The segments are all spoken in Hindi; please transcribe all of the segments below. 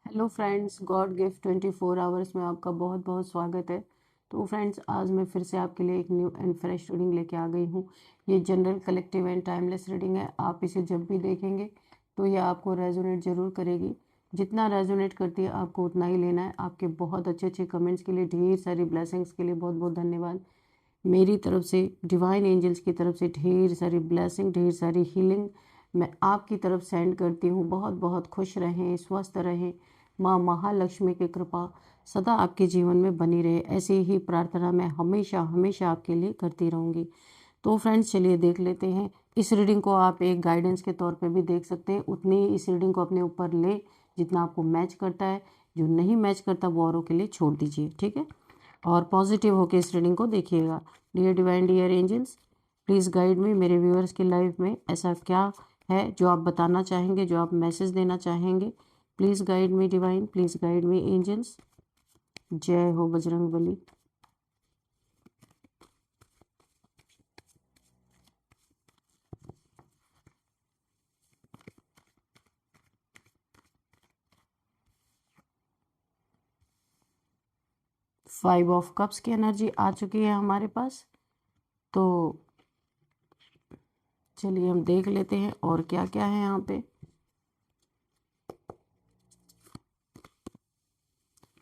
Hello friends, God gift 24 hours में आपका बहुत बहुत स्वागत है। तो फ्रेंड्स, आज मैं फिर से आपके लिए एक न्यू एंड फ्रेश रीडिंग लेके आ गई हूँ। ये general, collective and timeless reading है। आप इसे जब भी देखेंगे तो ये आपको रेजोनेट ज़रूर करेगी। जितना रेजोनेट करती है आपको उतना ही लेना है। आपके बहुत अच्छे अच्छे कमेंट्स के लिए, ढेर सारी ब्लेसिंग्स के लिए बहुत बहुत धन्यवाद। मेरी तरफ से, डिवाइन एंजल्स की तरफ से ढेर सारी ब्लेसिंग, ढेर सारी हीलिंग मैं आपकी तरफ सेंड करती हूँ। बहुत बहुत खुश रहें, स्वस्थ रहें। माँ महालक्ष्मी की कृपा सदा आपके जीवन में बनी रहे, ऐसी ही प्रार्थना मैं हमेशा हमेशा आपके लिए करती रहूँगी। तो फ्रेंड्स, चलिए देख लेते हैं। इस रीडिंग को आप एक गाइडेंस के तौर पे भी देख सकते हैं। उतनी ही इस रीडिंग को अपने ऊपर ले जितना आपको मैच करता है। जो नहीं मैच करता वो औरों के लिए छोड़ दीजिए, ठीक है। और पॉजिटिव होकर इस रीडिंग को देखिएगा। Dear divine, dear angels, please guide me. मेरे व्यूअर्स की लाइफ में ऐसा क्या है जो आप बताना चाहेंगे, जो आप मैसेज देना चाहेंगे। Please guide me divine, please guide me angels. जय हो Bajrang Bali. Five of cups की एनर्जी आ चुकी है हमारे पास। तो चलिए हम देख लेते हैं और क्या क्या है यहाँ पे।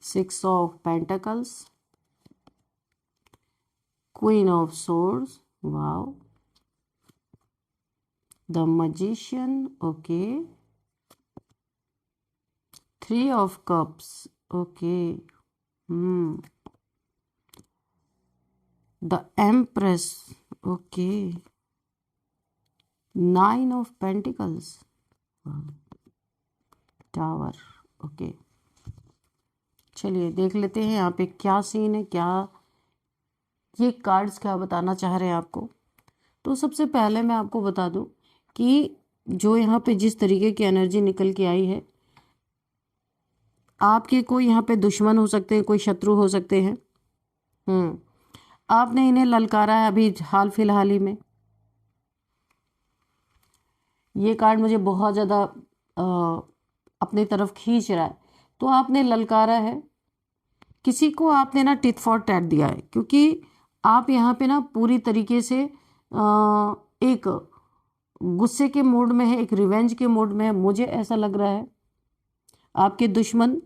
Six of pentacles, queen of swords, wow, the magician, okay, three of cups, okay, the empress, okay, nine of pentacles, tower, okay. चलिए देख लेते हैं यहाँ पे क्या सीन है, क्या ये कार्ड्स क्या बताना चाह रहे हैं आपको। तो सबसे पहले मैं आपको बता दूं कि जो यहाँ पे जिस तरीके की एनर्जी निकल के आई है, आपके कोई यहाँ पे दुश्मन हो सकते हैं, कोई शत्रु हो सकते हैं। आपने इन्हें ललकारा है अभी हाल फिलहाल ही में। ये कार्ड मुझे बहुत ज़्यादा अपनी तरफ खींच रहा है। तो आपने ललकारा है किसी को, आपने ना टिट फॉर टैट दिया है, क्योंकि आप यहाँ पे ना पूरी तरीके से एक गुस्से के मूड में है, एक रिवेंज के मूड में है। मुझे ऐसा लग रहा है आपके दुश्मन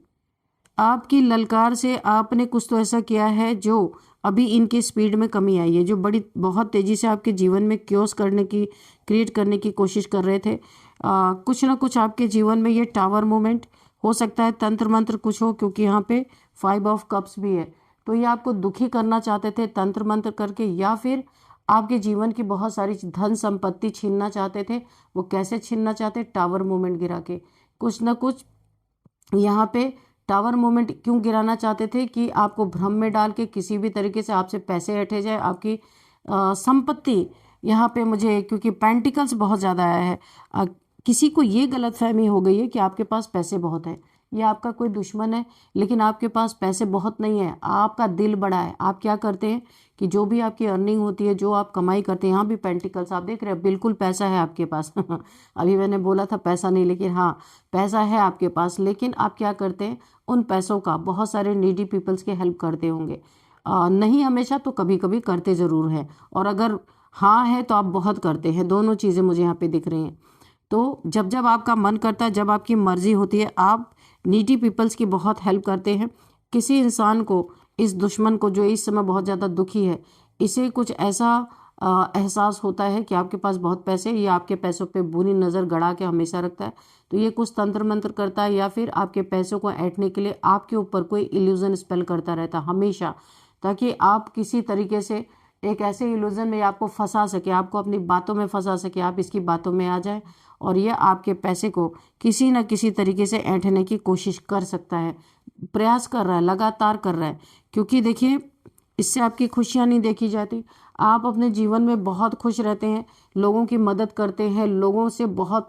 आपकी ललकार से आपने कुछ तो ऐसा किया है जो अभी इनकी स्पीड में कमी आई है, जो बड़ी बहुत तेज़ी से आपके जीवन में क्योस करने की, क्रिएट करने की कोशिश कर रहे थे। कुछ ना कुछ आपके जीवन में ये टावर मूवमेंट हो सकता है, तंत्र मंत्र कुछ हो, क्योंकि यहाँ पे फाइव ऑफ कप्स भी है। तो ये आपको दुखी करना चाहते थे तंत्र मंत्र करके, या फिर आपके जीवन की बहुत सारी धन संपत्ति छीनना चाहते थे। वो कैसे छीनना चाहते? टावर मूवमेंट गिरा के। कुछ ना कुछ यहाँ पे टावर मोमेंट क्यों गिराना चाहते थे कि आपको भ्रम में डाल के किसी भी तरीके से आपसे पैसे हटे जाए, आपकी संपत्ति यहाँ पे मुझे, क्योंकि पेंटिकल्स बहुत ज़्यादा आया है, किसी को ये गलतफहमी हो गई है कि आपके पास पैसे बहुत है। ये आपका कोई दुश्मन है, लेकिन आपके पास पैसे बहुत नहीं है। आपका दिल बड़ा है। आप क्या करते हैं कि जो भी आपकी अर्निंग होती है, जो आप कमाई करते हैं, यहाँ भी पेंटिकल्स आप देख रहे हैं, बिल्कुल पैसा है आपके पास। अभी मैंने बोला था पैसा नहीं, लेकिन हाँ, पैसा है आपके पास। लेकिन आप क्या करते हैं, उन पैसों का बहुत सारे नीडी पीपल्स की हेल्प करते होंगे। नहीं हमेशा, तो कभी कभी करते ज़रूर हैं। और अगर हाँ है तो आप बहुत करते हैं। दोनों चीज़ें मुझे यहाँ पे दिख रही हैं। तो जब जब आपका मन करता है, जब आपकी मर्जी होती है, आप नीडी पीपल्स की बहुत हेल्प करते हैं। किसी इंसान को, इस दुश्मन को जो इस समय बहुत ज़्यादा दुखी है, इसे कुछ ऐसा एहसास होता है कि आपके पास बहुत पैसे, ये आपके पैसों पे बुरी नज़र गड़ा के हमेशा रखता है। तो ये कुछ तंत्र मंत्र करता है, या फिर आपके पैसों को ऐंठने के लिए आपके ऊपर कोई इल्यूजन स्पेल करता रहता है हमेशा, ताकि आप किसी तरीके से एक ऐसे इल्यूजन में आपको फंसा सके, आपको अपनी बातों में फंसा सके, आप इसकी बातों में आ जाए, और ये आपके पैसे को किसी न किसी तरीके से ऐंठने की कोशिश कर सकता है। प्रयास कर रहा है, लगातार कर रहा है। क्योंकि देखिए, इससे आपकी खुशियाँ नहीं देखी जाती। आप अपने जीवन में बहुत खुश रहते हैं, लोगों की मदद करते हैं, लोगों से बहुत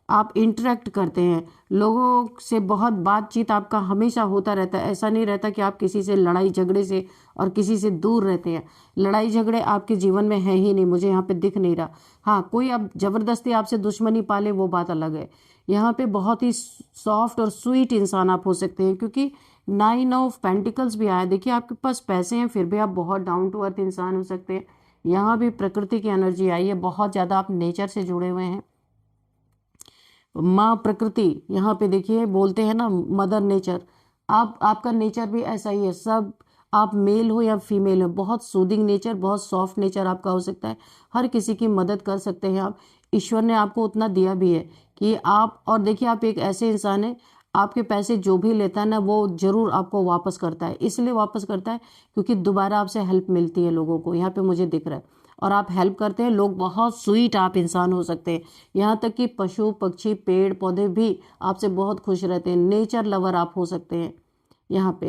आप इंटरेक्ट करते हैं लोगों से, बहुत बातचीत आपका हमेशा होता रहता है। ऐसा नहीं रहता कि आप किसी से लड़ाई झगड़े से और किसी से दूर रहते हैं। लड़ाई झगड़े आपके जीवन में है ही नहीं, मुझे यहाँ पे दिख नहीं रहा। हाँ, कोई अब ज़बरदस्ती आपसे दुश्मनी पाले वो बात अलग है। यहाँ पे बहुत ही सॉफ्ट और स्वीट इंसान आप हो सकते हैं, क्योंकि 9 ऑफ पेंटिकल्स भी आया। देखिए आपके पास पैसे हैं, फिर भी आप बहुत डाउन टू अर्थ इंसान हो सकते हैं। यहाँ भी प्रकृति की एनर्जी आई है, बहुत ज़्यादा आप नेचर से जुड़े हुए हैं। माँ प्रकृति, यहाँ पे देखिए बोलते हैं ना मदर नेचर, आपका नेचर भी ऐसा ही है। सब आप मेल हो या फीमेल हो, बहुत सूदिंग नेचर, बहुत सॉफ्ट नेचर आपका हो सकता है। हर किसी की मदद कर सकते हैं आप। ईश्वर ने आपको उतना दिया भी है कि आप, और देखिए आप एक ऐसे इंसान हैं, आपके पैसे जो भी लेता है ना वो जरूर आपको वापस करता है। इसलिए वापस करता है क्योंकि दोबारा आपसे हेल्प मिलती है लोगों को, यहाँ पे मुझे दिख रहा है। और आप हेल्प करते हैं, लोग बहुत स्वीट आप इंसान हो सकते हैं। यहाँ तक कि पशु पक्षी पेड़ पौधे भी आपसे बहुत खुश रहते हैं। नेचर लवर आप हो सकते हैं यहाँ पे।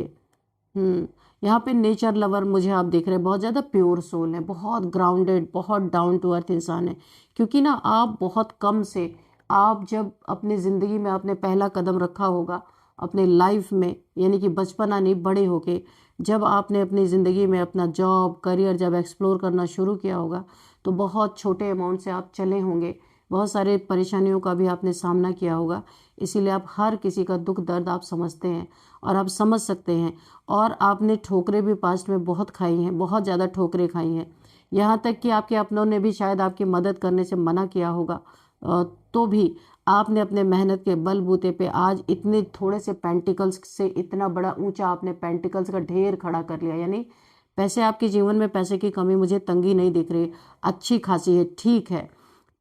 यहाँ पे नेचर लवर मुझे आप देख रहे हैं, बहुत ज़्यादा प्योर सोल है, बहुत ग्राउंडेड, बहुत डाउन टू अर्थ इंसान है। क्योंकि ना आप बहुत कम से, आप जब अपने ज़िंदगी में आपने पहला कदम रखा होगा अपने लाइफ में, यानी कि बचपना नहीं, बड़े होके जब आपने अपनी ज़िंदगी में अपना जॉब करियर जब एक्सप्लोर करना शुरू किया होगा, तो बहुत छोटे अमाउंट से आप चले होंगे। बहुत सारे परेशानियों का भी आपने सामना किया होगा। इसीलिए आप हर किसी का दुख दर्द आप समझते हैं और आप समझ सकते हैं। और आपने ठोकरें भी पास्ट में बहुत खाई हैं, बहुत ज़्यादा ठोकरें खाई हैं। यहाँ तक कि आपके अपनों ने भी शायद आपकी मदद करने से मना किया होगा, तो भी आपने अपने मेहनत के बलबूते पे आज इतने थोड़े से पेंटिकल्स से इतना बड़ा ऊंचा आपने पेंटिकल्स का ढेर खड़ा कर लिया। यानी पैसे, आपके जीवन में पैसे की कमी, मुझे तंगी नहीं दिख रही, अच्छी खासी है, ठीक है।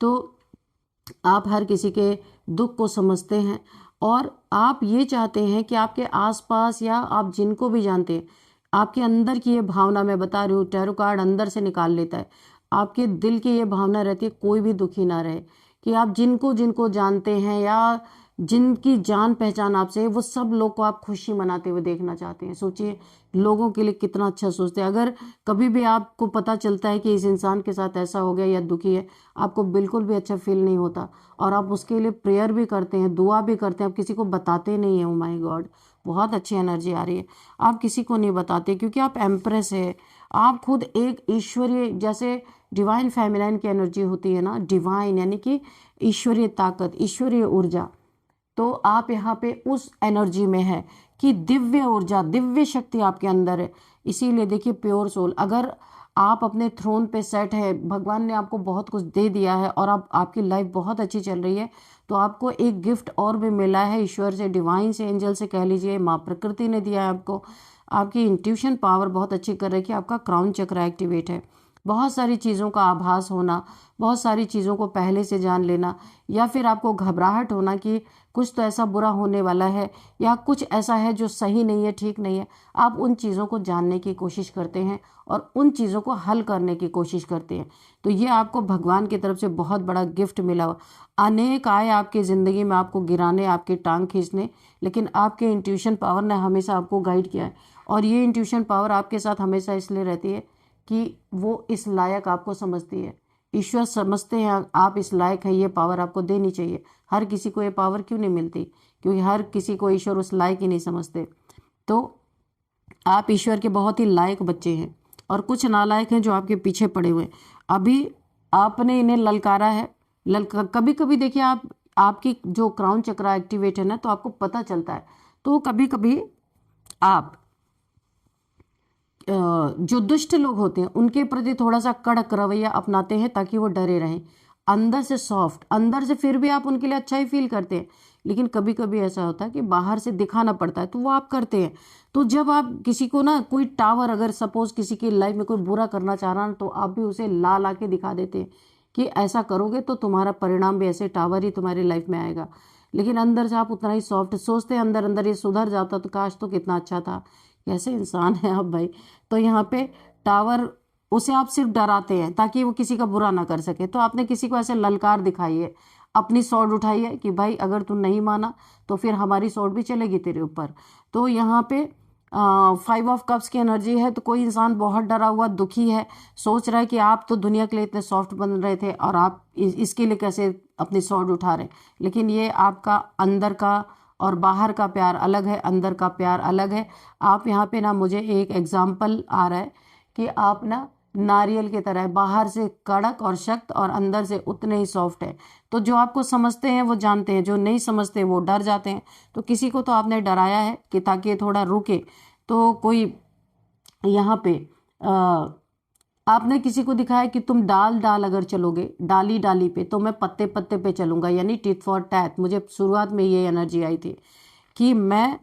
तो आप हर किसी के दुख को समझते हैं और आप ये चाहते हैं कि आपके आसपास या आप जिनको भी जानते हैं, आपके अंदर की ये भावना, मैं बता रही हूँ, टैरो कार्ड अंदर से निकाल लेता है। आपके दिल की ये भावना रहती है कोई भी दुखी ना रहे, कि आप जिनको जिनको जानते हैं या जिनकी जान पहचान आपसे है, वो सब लोग को आप खुशी मनाते हुए देखना चाहते हैं। सोचिए लोगों के लिए कितना अच्छा सोचते हैं। अगर कभी भी आपको पता चलता है कि इस इंसान के साथ ऐसा हो गया या दुखी है, आपको बिल्कुल भी अच्छा फील नहीं होता और आप उसके लिए प्रेयर भी करते हैं, दुआ भी करते हैं, आप किसी को बताते नहीं हैं। ओ माय गॉड, बहुत अच्छी एनर्जी आ रही है। आप किसी को नहीं बताते क्योंकि आप एम्प्रेस है। आप खुद एक ईश्वरीय, जैसे डिवाइन फेमिनाइन की एनर्जी होती है ना, डिवाइन यानी कि ईश्वरीय ताकत, ईश्वरीय ऊर्जा, तो आप यहाँ पे उस एनर्जी में है कि दिव्य ऊर्जा, दिव्य शक्ति आपके अंदर है। इसीलिए देखिए प्योर सोल, अगर आप अपने थ्रोन पे सेट है, भगवान ने आपको बहुत कुछ दे दिया है और आपकी लाइफ बहुत अच्छी चल रही है, तो आपको एक गिफ्ट और भी मिला है ईश्वर से, डिवाइन से, एंजल से कह लीजिए, माँ प्रकृति ने दिया है आपको। आपकी इंट्यूशन पावर बहुत अच्छी कर रही है कि आपका क्राउन चक्र एक्टिवेट है। बहुत सारी चीज़ों का आभास होना, बहुत सारी चीज़ों को पहले से जान लेना, या फिर आपको घबराहट होना कि कुछ तो ऐसा बुरा होने वाला है या कुछ ऐसा है जो सही नहीं है, ठीक नहीं है, आप उन चीज़ों को जानने की कोशिश करते हैं और उन चीज़ों को हल करने की कोशिश करते हैं। तो ये आपको भगवान की तरफ से बहुत बड़ा गिफ्ट मिला। अनेक आए आपकी ज़िंदगी में आपको गिराने, आपकी टांग खींचने, लेकिन आपके इंट्यूशन पावर ने हमेशा आपको गाइड किया है। और ये इंट्यूशन पावर आपके साथ हमेशा इसलिए रहती है कि वो इस लायक आपको समझती है। ईश्वर समझते हैं आप इस लायक है, ये पावर आपको देनी चाहिए। हर किसी को ये पावर क्यों नहीं मिलती? क्योंकि हर किसी को ईश्वर उस लायक ही नहीं समझते। तो आप ईश्वर के बहुत ही लायक बच्चे हैं और कुछ नालायक हैं जो आपके पीछे पड़े हुए हैं। अभी आपने इन्हें ललकारा है। कभी कभी देखिए आपकी जो क्राउन चक्र एक्टिवेट है ना, तो आपको पता चलता है। तो कभी कभी आप जो दुष्ट लोग होते हैं उनके प्रति थोड़ा सा कड़क रवैया अपनाते हैं ताकि वो डरे रहें। अंदर से सॉफ्ट, अंदर से फिर भी आप उनके लिए अच्छा ही फील करते हैं, लेकिन कभी कभी ऐसा होता है कि बाहर से दिखाना पड़ता है, तो वो आप करते हैं। तो जब आप किसी को ना, कोई टावर अगर सपोज किसी की लाइफ में कोई बुरा करना चाह रहा ना, तो आप भी उसे ला ला के दिखा देते हैं कि ऐसा करोगे तो तुम्हारा परिणाम भी ऐसे टावर ही तुम्हारी लाइफ में आएगा। लेकिन अंदर से आप उतना ही सॉफ्ट सोचते हैं, अंदर अंदर ये सुधर जाता तो काश, तो कितना अच्छा था। कैसे इंसान है आप भाई। तो यहाँ पे टावर, उसे आप सिर्फ डराते हैं ताकि वो किसी का बुरा ना कर सके। तो आपने किसी को ऐसे ललकार दिखाई है, अपनी स्वॉर्ड उठाई है कि भाई अगर तू नहीं माना तो फिर हमारी स्वॉर्ड भी चलेगी तेरे ऊपर। तो यहाँ पे फाइव ऑफ कप्स की एनर्जी है, तो कोई इंसान बहुत डरा हुआ दुखी है, सोच रहा है कि आप तो दुनिया के लिए इतने सॉफ्ट बन रहे थे और आप इसके लिए कैसे अपनी स्वॉर्ड उठा रहे। लेकिन ये आपका अंदर का और बाहर का प्यार अलग है, अंदर का प्यार अलग है। आप यहाँ पे ना, मुझे एक एग्जाम्पल आ रहा है कि आप ना नारियल की तरह है, बाहर से कड़क और सख्त और अंदर से उतने ही सॉफ्ट है। तो जो आपको समझते हैं वो जानते हैं, जो नहीं समझते वो डर जाते हैं। तो किसी को तो आपने डराया है कि ताकि ये थोड़ा रुके। तो कोई यहाँ पे आपने किसी को दिखाया कि तुम डाल डाल अगर चलोगे, डाली डाली पे, तो मैं पत्ते पत्ते पे चलूंगा, यानी टिट फॉर टैट। मुझे शुरुआत में ये एनर्जी आई थी कि मैं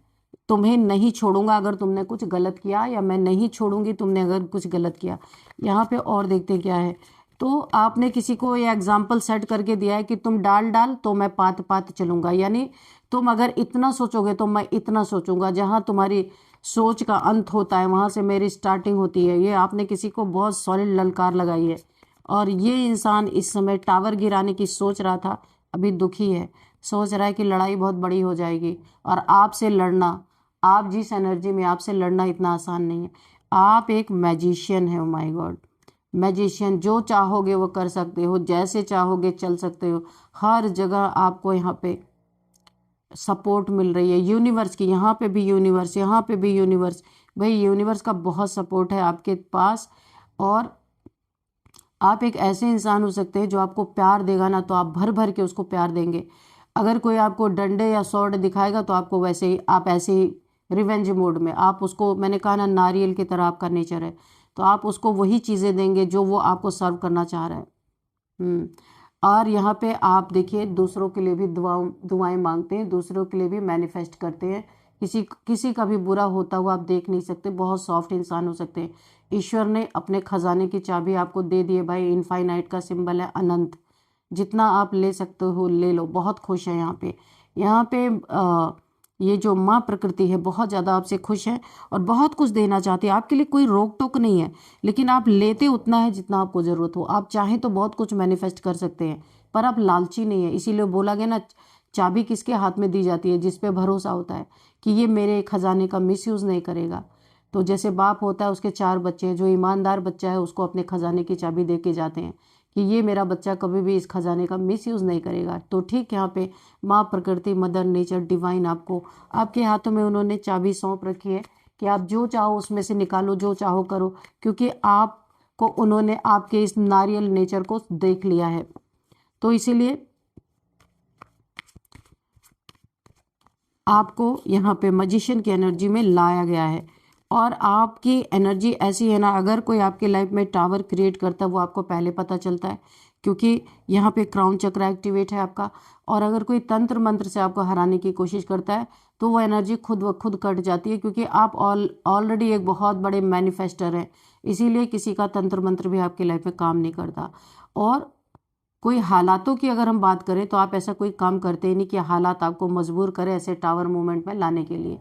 तुम्हें नहीं छोड़ूंगा अगर तुमने कुछ गलत किया, या मैं नहीं छोड़ूंगी तुमने अगर कुछ गलत किया। यहाँ पे और देखते हैं क्या है। तो आपने किसी को ये एग्जाम्पल सेट करके दिया है कि तुम डाल डाल तो मैं पात पात चलूंगा, यानी तुम अगर इतना सोचोगे तो मैं इतना सोचूंगा। जहाँ तुम्हारी सोच का अंत होता है वहां से मेरी स्टार्टिंग होती है। ये आपने किसी को बहुत सॉलिड ललकार लगाई है। और ये इंसान इस समय टावर गिराने की सोच रहा था, अभी दुखी है, सोच रहा है कि लड़ाई बहुत बड़ी हो जाएगी। और आपसे लड़ना, आप जिस एनर्जी में, आपसे लड़ना इतना आसान नहीं है। आप एक मैजिशियन है, ओ माय गॉड, मैजिशियन। जो चाहोगे वो कर सकते हो, जैसे चाहोगे चल सकते हो। हर जगह आपको यहाँ पे सपोर्ट मिल रही है यूनिवर्स की। यहाँ पे भी यूनिवर्स, यहाँ पे भी यूनिवर्स। भाई यूनिवर्स का बहुत सपोर्ट है आपके पास। और आप एक ऐसे इंसान हो सकते हैं जो आपको प्यार देगा ना, तो आप भर भर के उसको प्यार देंगे। अगर कोई आपको डंडे या सॉर्ड दिखाएगा तो आपको वैसे ही, आप ऐसे ही रिवेंज मोड में आप उसको, मैंने कहा ना नारियल की तरह आपका नेचर है, तो आप उसको वही चीज़ें देंगे जो वो आपको सर्व करना चाह रहा है। और यहाँ पे आप देखिए, दूसरों के लिए भी दुआएं मांगते हैं, दूसरों के लिए भी मैनिफेस्ट करते हैं। किसी का भी बुरा होता हुआ आप देख नहीं सकते। बहुत सॉफ्ट इंसान हो सकते हैं। ईश्वर ने अपने खजाने की चाबी आपको दे दी है भाई। इनफाइनाइट का सिंबल है अनंत। जितना आप ले सकते हो ले लो। बहुत खुश है यहाँ पे। यहाँ पे ये जो माँ प्रकृति है बहुत ज़्यादा आपसे खुश है और बहुत कुछ देना चाहती है। आपके लिए कोई रोक टोक नहीं है, लेकिन आप लेते उतना है जितना आपको ज़रूरत हो। आप चाहें तो बहुत कुछ मैनिफेस्ट कर सकते हैं, पर आप लालची नहीं है। इसीलिए बोला गया ना, चाबी किसके हाथ में दी जाती है? जिस पे भरोसा होता है कि ये मेरे खजाने का मिसयूज़ नहीं करेगा। तो जैसे बाप होता है, उसके 4 बच्चे हैं, जो ईमानदार बच्चा है उसको अपने खजाने की चाबी दे के जाते हैं कि ये मेरा बच्चा कभी भी इस खजाने का मिसयूज़ नहीं करेगा। तो ठीक यहाँ पे माँ प्रकृति, मदर नेचर, डिवाइन आपको, आपके हाथों में उन्होंने चाबी सौंप रखी है कि आप जो चाहो उसमें से निकालो, जो चाहो करो, क्योंकि आपको उन्होंने आपके इस नारियल नेचर को देख लिया है। तो इसीलिए आपको यहाँ पे मैजिशियन की एनर्जी में लाया गया है। और आपकी एनर्जी ऐसी है ना, अगर कोई आपके लाइफ में टावर क्रिएट करता है वो आपको पहले पता चलता है, क्योंकि यहाँ पे क्राउन चक्र एक्टिवेट है आपका। और अगर कोई तंत्र मंत्र से आपको हराने की कोशिश करता है तो वो एनर्जी खुद ब खुद कट जाती है, क्योंकि आप ऑलरेडी एक बहुत बड़े मैनिफेस्टर हैं। इसीलिए किसी का तंत्र मंत्र भी आपकी लाइफ में काम नहीं करता। और कोई हालातों की अगर हम बात करें तो आप ऐसा कोई काम करते ही नहीं कि हालात आपको मजबूर करें ऐसे टावर मूवमेंट में लाने के लिए।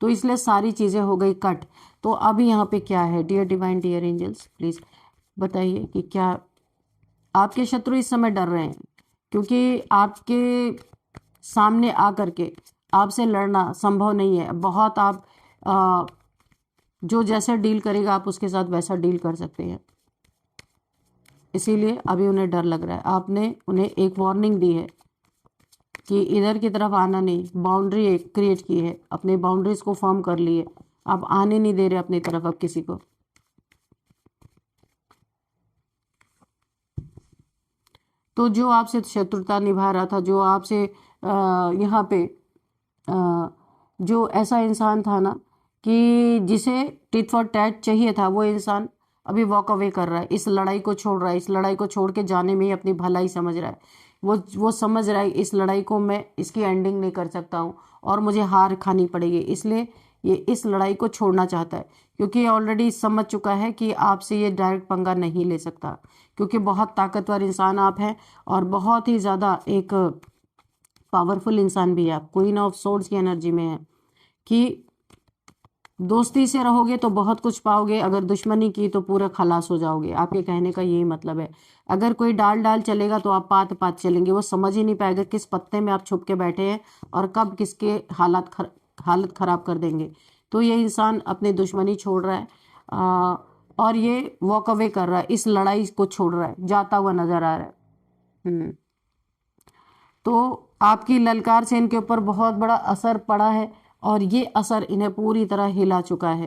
तो इसलिए सारी चीज़ें हो गई कट। तो अभी यहाँ पे क्या है, dear divine, dear angels, please बताइए कि क्या आपके शत्रु इस समय डर रहे हैं, क्योंकि आपके सामने आकर के आपसे लड़ना संभव नहीं है। बहुत आप जो जैसा डील करेगा आप उसके साथ वैसा डील कर सकते हैं। इसीलिए अभी उन्हें डर लग रहा है। आपने उन्हें एक वार्निंग दी है कि इधर की तरफ आना नहीं, बाउंड्री एक क्रिएट की है, अपने बाउंड्रीज को फॉर्म कर लिए, आप आने नहीं दे रहे अपनी तरफ अब किसी को। तो जो आपसे शत्रुता निभा रहा था, जो आपसे यहाँ पे जो ऐसा इंसान था ना कि जिसे टिट फॉर टैट चाहिए था, वो इंसान अभी वॉक अवे कर रहा है, इस लड़ाई को छोड़ रहा है। इस लड़ाई को छोड़ के जाने में ही अपनी भलाई समझ रहा है। वो समझ रहा है इस लड़ाई को मैं इसकी एंडिंग नहीं कर सकता हूँ और मुझे हार खानी पड़ेगी, इसलिए ये इस लड़ाई को छोड़ना चाहता है, क्योंकि ऑलरेडी समझ चुका है कि आपसे ये डायरेक्ट पंगा नहीं ले सकता, क्योंकि बहुत ताकतवर इंसान आप हैं और बहुत ही ज़्यादा एक पावरफुल इंसान भी है आप। क्वीन ऑफ सोर्ड्स की एनर्जी में है कि दोस्ती से रहोगे तो बहुत कुछ पाओगे, अगर दुश्मनी की तो पूरा खलास हो जाओगे। आपके कहने का यही मतलब है। अगर कोई डाल डाल चलेगा तो आप पात पात चलेंगे। वो समझ ही नहीं पाएगा किस पत्ते में आप छुप के बैठे हैं और कब किसके हालत खराब कर देंगे। तो ये इंसान अपनी दुश्मनी छोड़ रहा है और ये वॉक अवे कर रहा है, इस लड़ाई को छोड़ रहा है, जाता हुआ नजर आ रहा है। तो आपकी ललकार से इनके ऊपर बहुत बड़ा असर पड़ा है और ये असर इन्हें पूरी तरह हिला चुका है।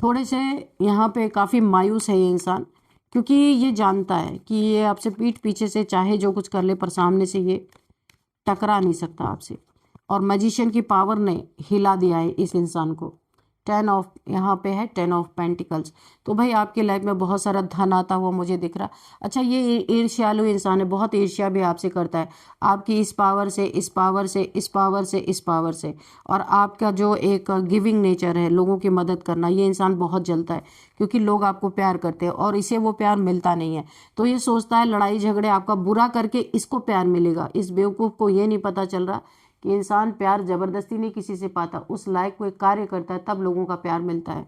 थोड़े से यहाँ पे काफ़ी मायूस है ये इंसान, क्योंकि ये जानता है कि ये आपसे पीठ पीछे से चाहे जो कुछ कर ले पर सामने से ये टकरा नहीं सकता आपसे। और मैजिशियन की पावर ने हिला दिया है इस इंसान को। 10 ऑफ यहाँ पे है 10 ऑफ पेंटिकल्स। तो भाई आपकी लाइफ में बहुत सारा धन आता हुआ मुझे दिख रहा। अच्छा, ये ईर्ष्यालु इंसान है, बहुत ईर्ष्या भी आपसे करता है, आपकी इस पावर से, इस पावर से, इस पावर से, इस पावर से। और आपका जो एक गिविंग नेचर है, लोगों की मदद करना, ये इंसान बहुत जलता है, क्योंकि लोग आपको प्यार करते हैं और इसे वो प्यार मिलता नहीं है। तो ये सोचता है लड़ाई झगड़े आपका बुरा करके इसको प्यार मिलेगा। इस बेवकूफ़ को ये नहीं पता चल रहा कि इंसान प्यार जबरदस्ती नहीं किसी से पाता, उस लायक कोई कार्य करता है तब लोगों का प्यार मिलता है।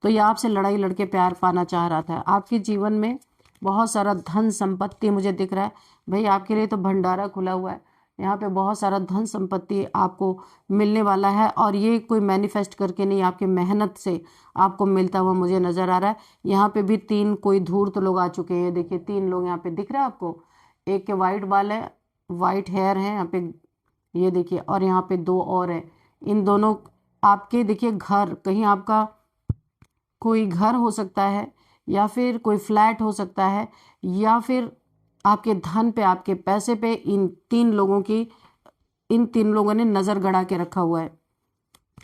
तो ये आपसे लड़ाई लड़के प्यार पाना चाह रहा था। आपके जीवन में बहुत सारा धन संपत्ति मुझे दिख रहा है भाई, आपके लिए तो भंडारा खुला हुआ है। यहाँ पे बहुत सारा धन संपत्ति आपको मिलने वाला है और ये कोई मैनिफेस्ट करके नहीं, आपकी मेहनत से आपको मिलता हुआ मुझे नज़र आ रहा है। यहाँ पे भी 3 कोई धूर्त लोग आ चुके हैं। देखिए 3 लोग यहाँ पे दिख रहा है आपको। एक के वाइट बाल है, वाइट हेयर है यहाँ पे, ये देखिए, और यहाँ पे 2 और है। इन दोनों आपके देखिए घर, कहीं आपका कोई घर हो सकता है या फिर कोई फ्लैट हो सकता है या फिर आपके धन पे, आपके पैसे पे इन 3 लोगों ने नज़र गड़ा के रखा हुआ है।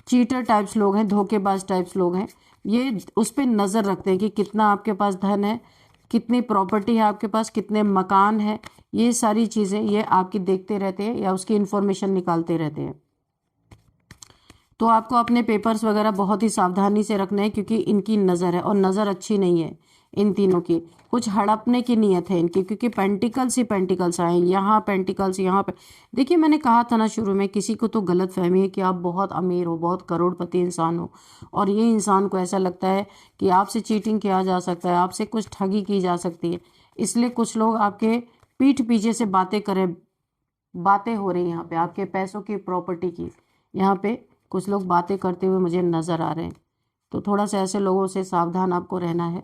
चीटर टाइप्स लोग हैं, धोखेबाज टाइप्स लोग हैं। ये उस पर नज़र रखते हैं कि कितना आपके पास धन है, कितनी प्रॉपर्टी है आपके पास, कितने मकान है, ये सारी चीज़ें ये आपकी देखते रहते हैं या उसकी इन्फॉर्मेशन निकालते रहते हैं। तो आपको अपने पेपर्स वगैरह बहुत ही सावधानी से रखना है, क्योंकि इनकी नज़र है और नज़र अच्छी नहीं है इन तीनों की। कुछ हड़पने की नीयत है इनकी, क्योंकि पेंटिकल्स ही पेंटिकल्स आए, यहाँ पेंटिकल्स, यहाँ पे। देखिए मैंने कहा था ना शुरू में, किसी को तो गलत फहमी है कि आप बहुत अमीर हो, बहुत करोड़पति इंसान हो, और ये इंसान को ऐसा लगता है कि आपसे चीटिंग किया जा सकता है, आपसे कुछ ठगी की जा सकती है। इसलिए कुछ लोग आपके पीठ पीछे से बातें हो रही यहाँ पे, आपके पैसों की, प्रॉपर्टी की, यहाँ पे कुछ लोग बातें करते हुए मुझे नज़र आ रहे हैं। तो थोड़ा सा ऐसे लोगों से सावधान आपको रहना है।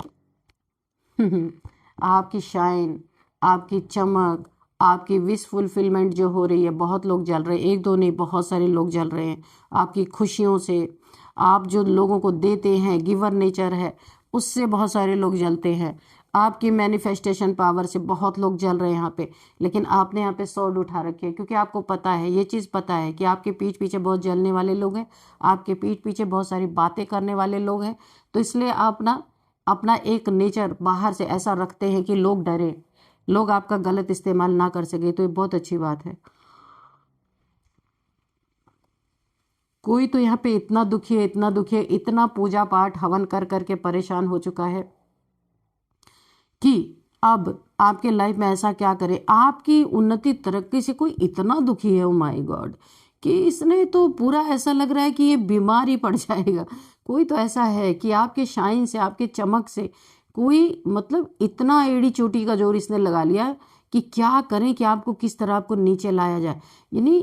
आपकी शाइन, आपकी चमक, आपकी विश फुलफिलमेंट जो हो रही है, बहुत लोग जल रहे हैं, 1-2 नहीं, बहुत सारे लोग जल रहे हैं आपकी खुशियों से। आप जो लोगों को देते हैं, गिवर नेचर है, उससे बहुत सारे लोग जलते हैं। आपकी मैनिफेस्टेशन पावर से बहुत लोग जल रहे हैं यहाँ पे। लेकिन आपने यहाँ पे स्वॉर्ड उठा रखी है, क्योंकि आपको पता है, ये चीज़ पता है कि आपके पीठ पीछे बहुत जलने वाले लोग हैं, आपके पीठ पीछे बहुत सारी बातें करने वाले लोग हैं। तो इसलिए आप ना अपना एक नेचर बाहर से ऐसा रखते हैं कि लोग डरे, लोग आपका गलत इस्तेमाल ना कर सके। तो ये बहुत अच्छी बात है। कोई तो यहाँ पे इतना दुखी है, इतना दुखी है, इतना पूजा पाठ हवन कर करके परेशान हो चुका है कि अब आपके लाइफ में ऐसा क्या करे, आपकी उन्नति तरक्की से कोई इतना दुखी है, ओ माय गॉड, कि इसने तो पूरा ऐसा लग रहा है कि ये बीमार ही पड़ जाएगा। कोई तो ऐसा है कि आपके शाइन से, आपके चमक से कोई मतलब इतना एड़ी चोटी का जोर इसने लगा लिया है कि क्या करें, कि आपको किस तरह आपको नीचे लाया जाए। यानी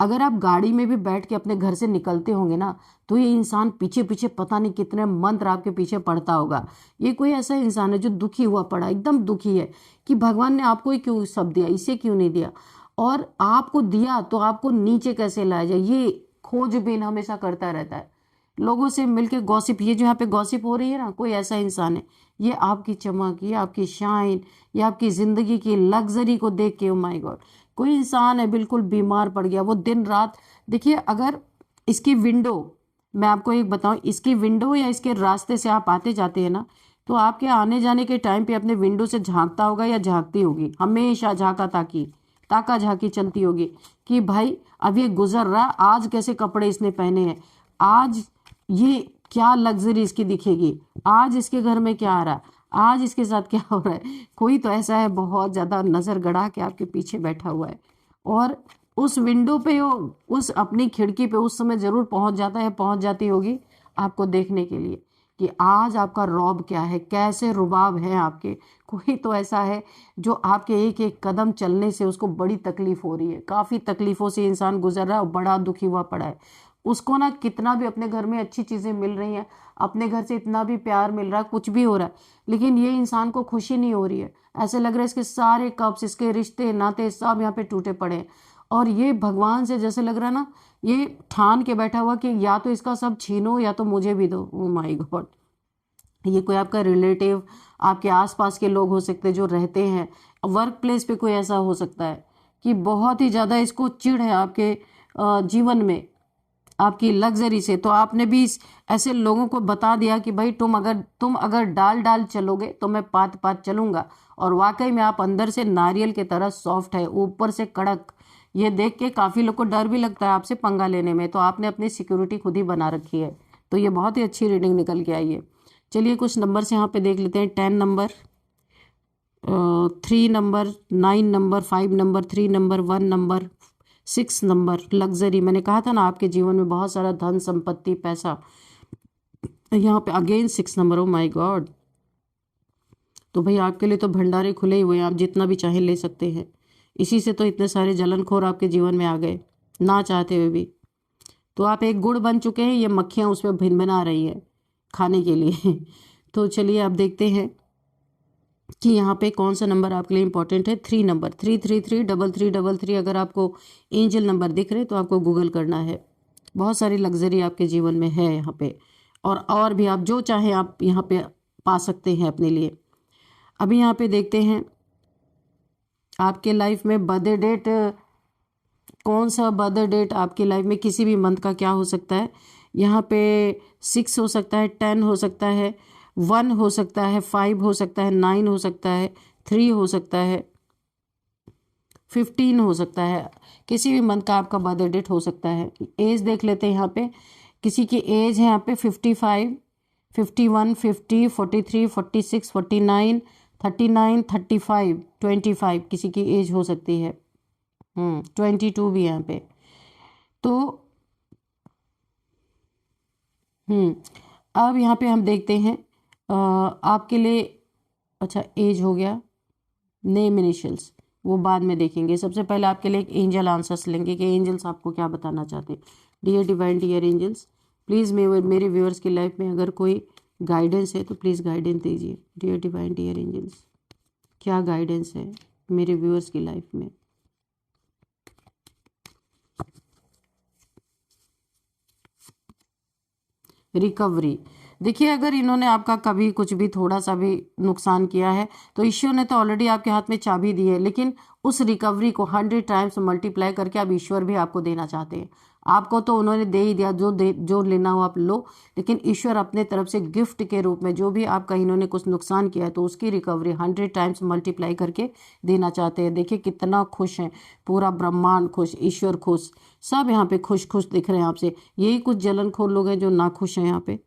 अगर आप गाड़ी में भी बैठ के अपने घर से निकलते होंगे ना, तो ये इंसान पीछे पीछे पता नहीं कितने मंत्र आपके पीछे पढ़ता होगा। ये कोई ऐसा इंसान है जो दुखी हुआ पड़ा, एकदम दुखी है कि भगवान ने आपको ही क्यों सब दिया, इसे क्यों नहीं दिया, और आपको दिया तो आपको नीचे कैसे लाया जाए, ये खोजबीन हमेशा करता रहता है। लोगों से मिलके गॉसिप, ये जो यहाँ पे गॉसिप हो रही है ना, कोई ऐसा इंसान है। ये आपकी चमक, ये आपकी शाइन, ये आपकी ज़िंदगी की लग्जरी को देख के, ओ माय गॉड, कोई इंसान है बिल्कुल बीमार पड़ गया। वो दिन रात, देखिए अगर इसकी विंडो, मैं आपको एक बताऊं, इसकी विंडो या इसके रास्ते से आप आते जाते हैं ना, तो आपके आने जाने के टाइम पे अपने विंडो से झांकता होगा या झांकती होगी, हमेशा ताका झाकी चलती होगी कि भाई अब ये गुजर रहा, आज कैसे कपड़े इसने पहने हैं, आज ये क्या लग्जरी इसकी दिखेगी, आज इसके घर में क्या आ रहा है, आज इसके साथ क्या हो रहा है। कोई तो ऐसा है बहुत ज़्यादा नज़र गड़ा के आपके पीछे बैठा हुआ है, और उस विंडो पे, उस अपनी खिड़की पे उस समय ज़रूर पहुंच जाता है, पहुंच जाती होगी आपको देखने के लिए कि आज आपका रौब क्या है, कैसे रुबाब है आपके। कोई तो ऐसा है जो आपके एक एक कदम चलने से उसको बड़ी तकलीफ हो रही है, काफ़ी तकलीफ़ों से इंसान गुजर रहा है और बड़ा दुखी हुआ पड़ा है। उसको ना कितना भी अपने घर में अच्छी चीज़ें मिल रही हैं, अपने घर से इतना भी प्यार मिल रहा है, कुछ भी हो रहा है, लेकिन ये इंसान को खुशी नहीं हो रही है। ऐसे लग रहा है इसके सारे कप्स, इसके रिश्ते नाते सब यहाँ पे टूटे पड़े हैं। और ये भगवान से जैसे लग रहा है ना, ये ठान के बैठा हुआ कि या तो इसका सब छीनो या तो मुझे भी दो। Oh my God. ये कोई आपका रिलेटिव, आपके आसपास के लोग हो सकते हैं जो रहते हैं, वर्क प्लेस पे कोई ऐसा हो सकता है कि बहुत ही ज़्यादा इसको चिढ़ है आपके जीवन में, आपकी लग्जरी से। तो आपने भी ऐसे लोगों को बता दिया कि भाई तुम अगर डाल डाल चलोगे तो मैं पात पात चलूंगा। और वाकई में आप अंदर से नारियल की तरह सॉफ्ट है, ऊपर से कड़क। ये देख के काफ़ी लोग को डर भी लगता है आपसे पंगा लेने में, तो आपने अपनी सिक्योरिटी खुद ही बना रखी है। तो ये बहुत ही अच्छी रीडिंग निकल के आई है। चलिए कुछ नंबर्स यहाँ पे देख लेते हैं। 10 number, 3 number, 9 number, 5 number, 3 number, 1 number, 6 number, luxury. मैंने कहा था ना आपके जीवन में बहुत सारा धन संपत्ति पैसा। यहाँ पे again 6 number. Oh my God. तो भाई आपके लिए तो भंडारे खुले ही हुए हैं, आप जितना भी चाहे ले सकते हैं। इसी से तो इतने सारे जलनखोर आपके जीवन में आ गए ना चाहते हुए भी। तो आप एक गुड़ बन चुके हैं, ये मक्खियाँ उसमें भिन भिना रही हैं खाने के लिए। तो चलिए आप देखते हैं कि यहाँ पे कौन सा नंबर आपके लिए इंपॉर्टेंट है। 3 नंबर, 3333333। अगर आपको एंजल नंबर दिख रहे तो आपको गूगल करना है। बहुत सारी लग्जरी आपके जीवन में है यहाँ पे, और भी आप जो चाहें आप यहाँ पे पा सकते हैं अपने लिए। अभी यहाँ पे देखते हैं आपके लाइफ में बर्थडे डेट, कौन सा बर्थडे डेट आपकी लाइफ में किसी भी मंथ का क्या हो सकता है। यहाँ पे 6 हो सकता है, 10 हो सकता है, 1 हो सकता है, 5 हो सकता है, 9 हो सकता है, 3 हो सकता है, 15 हो सकता है। किसी भी मंथ का आपका बर्थडे डेट हो सकता है। एज देख लेते हैं यहाँ पे, किसी की एज है यहाँ पे 55, 51, 50, 43, 46, 49, 39, 35, 25 किसी की एज हो सकती है। 22 भी यहाँ पे। तो अब यहाँ पे हम देखते हैं आपके लिए। अच्छा एज हो गया, नेम इनिशियल्स वो बाद में देखेंगे। सबसे पहले आपके लिए एक एंजल आंसर्स लेंगे कि एंजल्स आपको क्या बताना चाहते हैं। Dear divine, dear angels, please मेरे व्यूअर्स की लाइफ में अगर कोई गाइडेंस है तो प्लीज़ गाइडेंस दीजिए। डियर डिवाइन, डियर एंजल्स, क्या गाइडेंस है मेरे व्यूअर्स की लाइफ में। रिकवरी। देखिए अगर इन्होंने आपका कभी कुछ भी थोड़ा सा भी नुकसान किया है तो ईश्वर ने तो ऑलरेडी आपके हाथ में चाबी दी है, लेकिन उस रिकवरी को 100 टाइम्स मल्टीप्लाई करके अब ईश्वर भी आपको देना चाहते हैं। आपको तो उन्होंने दे ही दिया, जो लेना हो आप लो, लेकिन ईश्वर अपने तरफ से गिफ्ट के रूप में जो भी आपका इन्होंने कुछ नुकसान किया है तो उसकी रिकवरी 100 टाइम्स मल्टीप्लाई करके देना चाहते हैं। देखिए कितना खुश हैं, पूरा ब्रह्मांड खुश, ईश्वर खुश, सब यहाँ पे खुश खुश दिख रहे हैं आपसे। यही कुछ जलनखोर लोग हैं जो ना खुश हैं यहाँ पे।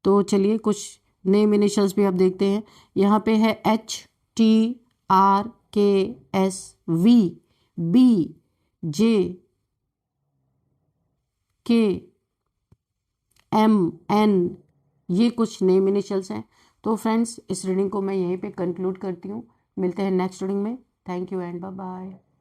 तो चलिए कुछ नेम इनिशियल्स भी आप देखते हैं। यहाँ पे है HTRKSVBJKMN, ये कुछ नेम इनिशियल्स हैं। तो फ्रेंड्स इस रीडिंग को मैं यहीं पे कंक्लूड करती हूँ। मिलते हैं नेक्स्ट रीडिंग में। Thank you and bye bye.